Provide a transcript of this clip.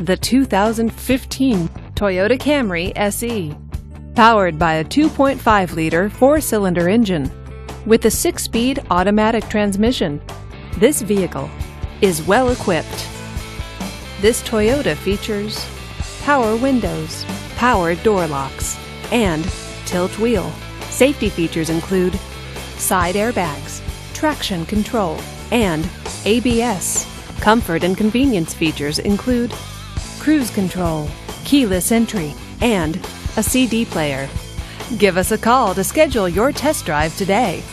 The 2015 Toyota Camry SE. Powered by a 2.5-liter four-cylinder engine with a 6-speed automatic transmission, this vehicle is well equipped. This Toyota features power windows, power door locks, and tilt wheel. Safety features include side airbags, traction control, and ABS. Comfort and convenience features include cruise control, keyless entry, and a CD player. Give us a call to schedule your test drive today.